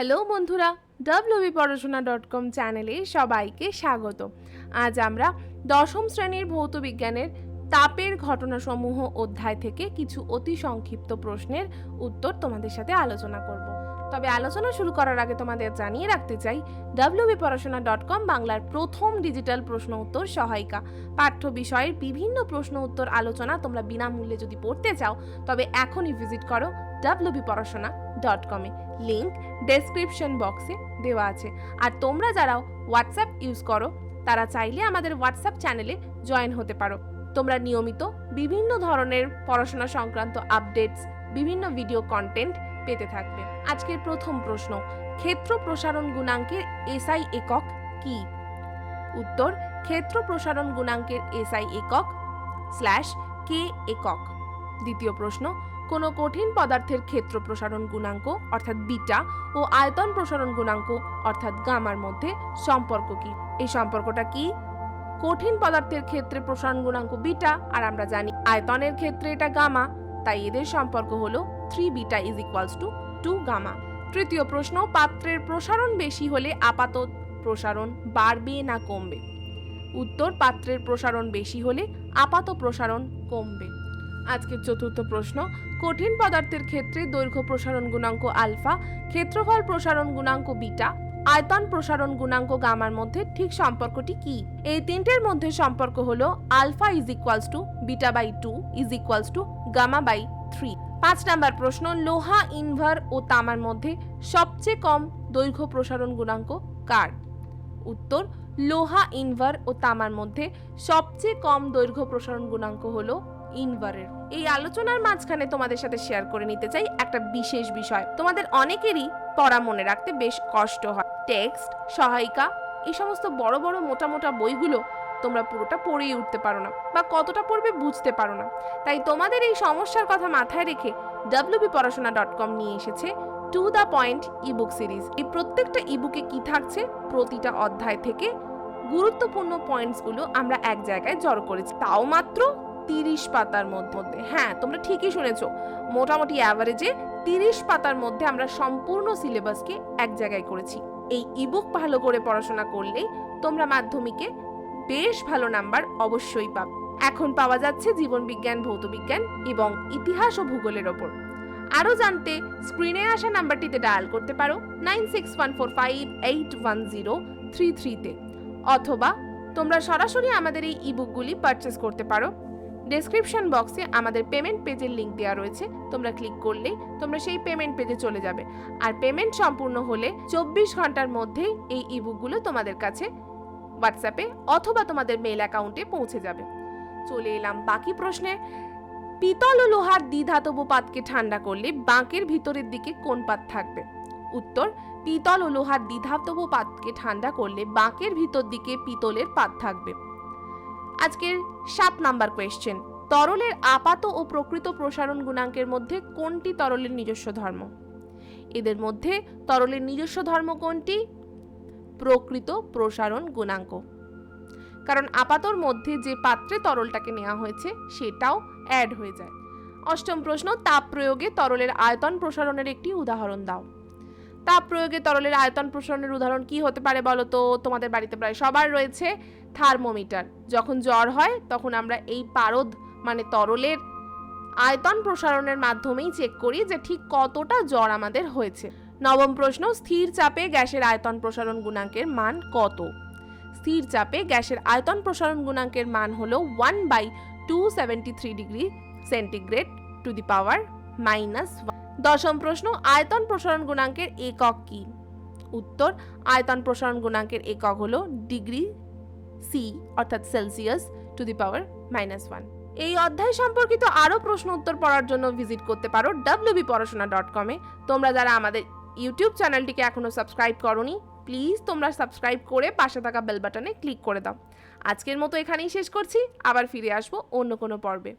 Hello বন্ধুরা, wbporashona.com চ্যানেলে সবাইকে স্বাগত। আজ আমরা দশম শ্রেণীর ভৌত বিজ্ঞানের তাপের ঘটনাসমূহ অধ্যায় থেকে কিছু অতি সংক্ষিপ্ত প্রশ্নের উত্তর তোমাদের সাথে আলোচনা করব। তবে আলোচনা শুরু করার আগে তোমাদের জানিয়ে রাখতে চাই, wbporashona.com বাংলার প্রথম ডিজিটাল প্রশ্ন উত্তর সহায়িকা। পাঠ্য বিষয়ের বিভিন্ন প্রশ্ন উত্তর আলোচনা তোমরা বিনামূল্যে যদি পড়তে চাও তবে এখনই ভিজিট করো wbporashona.com এ। লিংক ডেসক্রিপশন বক্সে দেওয়া আছে। আর তোমরা যারা হোয়াটসঅ্যাপ ইউজ করো তারা চাইলে আমাদের হোয়াটসঅ্যাপ চ্যানেলে জয়েন হতে পারো। তোমরা নিয়মিত বিভিন্ন ধরনের পড়াশোনা সংক্রান্ত আপডেটস, বিভিন্ন ভিডিও কন্টেন্ট পেতে থাকবে। আজকের প্রথম প্রশ্ন, ক্ষেত্র প্রসারণ গুণাঙ্কের এসআই একক কি? উত্তর, ক্ষেত্র প্রসারণ গুণাঙ্কের এসআই একক কে একক। দ্বিতীয় প্রশ্ন, কোনো কঠিন পদার্থের ক্ষেত্র প্রসারণ গুণাঙ্ক অর্থাৎ বিটা ও আয়তন প্রসারণ গুণাঙ্ক অর্থাৎ গামার মধ্যে সম্পর্ক কি? এই সম্পর্কটা কি? কঠিন পদার্থের ক্ষেত্রে প্রসারণ গুণাঙ্ক বিটা, আর আমরা জানি আয়তনের ক্ষেত্রে এটা গামা, তাই এদের সম্পর্ক হলো 3 beta is equals to 2 gamma. তৃতীয় প্রশ্ন, পাত্রের প্রসারণ বেশি হলে আপাত প্রসারণ বাড়বে না কমবে? উত্তর, পাত্রের প্রসারণ বেশি হলে আপাত প্রসারণ কমবে। আজকের চতুর্থ প্রশ্ন, কঠিন পদার্থের ক্ষেত্রে দৈর্ঘ্য প্রসারণ গুণাঙ্ক আলফা, ক্ষেত্রফল প্রসারণ গুণাঙ্ক বিটা, আয়তন প্রসারণ গুণাঙ্ক গামার মধ্যে ঠিক সম্পর্কটি কি? এই তিনটের মধ্যে সম্পর্ক হলো alpha is equals to beta by 2 is equals to gamma by 3। 5 number প্রশ্ন, লোহা ইনভার ও তামার মধ্যে সবচেয়ে কম দৈর্ঘ্য প্রসারণ গুণাঙ্ক কার? উত্তর, লোহা ইনভার ও তামার মধ্যে সবচেয়ে কম দৈর্ঘ্য প্রসারণ গুণাঙ্ক হলো ইনভারের। এই আলোচনার মাঝখানে তোমাদের সাথে শেয়ার করে নিতে চাই একটা বিশেষ বিষয়। তোমাদের অনেকেরই পড়া মনে রাখতে বেশ কষ্ট হয়। টেক্সট, সহায়িকা, এই সমস্ত বড় বড় মোটা মোটা বইগুলো তোমরা পুরোটা পড়েই উঠতে পারো না বা কতটা পড়বে বুঝতে পারো না। তাই তোমাদের এই সমস্যার কথা মাথায় রেখে wbporashona.com নিয়ে এসেছে to the point ebook series. এই প্রত্যেকটা ইবুকে কি থাকছে, প্রতিটা অধ্যায় থেকে গুরুত্বপূর্ণ পয়েন্টসগুলো আমরা এক জায়গায় জড়ো করেছি, তাও মাত্র 30 পাতার মধ্যে। হ্যাঁ, তোমরা ঠিকই শুনেছো, মোটামুটি অ্যাভারেজে 30 পাতার মধ্যে আমরা সম্পূর্ণ সিলেবাসকে এক জায়গায় করেছি। এই ইবুক ভালো করে পড়াশোনা করলেই তোমরা মাধ্যমিকে বেশ ভালো নাম্বার অবশ্যই পাবে। এখন পাওয়া যাচ্ছে জীবন বিজ্ঞান, ভৌত বিজ্ঞান এবং ইতিহাস ও ভূগোলের ওপর। আরও জানতে স্ক্রিনে আসা নাম্বারটিতে ডায়াল করতে পারো 9614581033 তে, অথবা তোমরা সরাসরি আমাদের এই ইবুকগুলি পারচেস করতে পারো। ডেসক্রিপশন বক্সে আমাদের পেমেন্ট পেজের লিংক দেওয়া রয়েছে, তোমরা ক্লিক করলেই তোমরা সেই পেমেন্ট পেজে চলে যাবে। আর পেমেন্ট সম্পূর্ণ হলে 24 ঘন্টার মধ্যেই এই ইবুকগুলো তোমাদের কাছে হোয়াটসঅ্যাপে অথবা তোমাদের মেল অ্যাকাউন্টে পৌঁছে যাবে। চলে এলাম বাকি প্রশ্নে। পিতল ও লোহার দ্বিধাতব পাতকে ঠান্ডা করলে বাঁকের ভিতরের দিকে কোন পাত থাকবে? উত্তর, পিতল ও লোহার দ্বিধাতব পাতকে ঠান্ডা করলে বাঁকের ভিতর দিকে পিতলের পাত থাকবে। আজকের 7 নাম্বার কোয়েশ্চেন, তরলের আপাত ও প্রকৃত প্রসারণ গুণাঙ্কের মধ্যে কোনটি তরলের নিজস্ব ধর্ম? এদের মধ্যে তরলের নিজস্ব ধর্ম কোনটি? প্রকৃত প্রসারণ গুণাঙ্ক, কারণ আপাতর মধ্যে যে পাত্রে তরলটাকে নেওয়া হয়েছে সেটাও অ্যাড হয়ে যায়। 8ম প্রশ্ন, তাপ প্রয়োগে তরলের আয়তন প্রসারণের একটি উদাহরণ দাও। তাপ প্রয়োগে তরলের আয়তন প্রসারণের উদাহরণ কি হতে পারে বলো তো? তোমাদের বাড়িতে প্রায় সবার রয়েছে থার্মোমিটার। যখন জ্বর হয় তখন আমরা এই পারদ মানে তরলের আয়তন প্রসারণের মাধ্যমেই চেক করি যে ঠিক কতটা জ্বর আমাদের হয়েছে। 9ম প্রশ্ন, স্থির চাপে গ্যাসের আয়তন প্রসারণ গুণাঙ্কের মান কত? স্থির চাপে গ্যাসের আয়তন প্রসারণ গুণাঙ্কের মান হলো 1/273 ডিগ্রি সেন্টিগ্রেড টু দি পাওয়ার -1। 10ম প্রশ্ন, আয়তন প্রসারণ গুণাঙ্কের একক কি? উত্তর, আয়তন প্রসারণ গুণাঙ্কের একক হলো ডিগ্রি সি অর্থাৎ সেলসিয়াস টু দি পাওয়ার -1। এই অধ্যায় সম্পর্কিত আরও প্রশ্ন উত্তর পড়ার জন্য ভিজিট করতে পারো wbporashona.com এ। তোমরা যারা আমাদের ইউটিউব চ্যানেলটিকে এখনো সাবস্ক্রাইব করোনি, প্লিজ তোমরা সাবস্ক্রাইব করে পাশে থাকা বেল বাটনে ক্লিক করে দাও। আজকের মতো এখানেই শেষ করছি, আবার ফিরে আসবো অন্য কোনো পর্বে।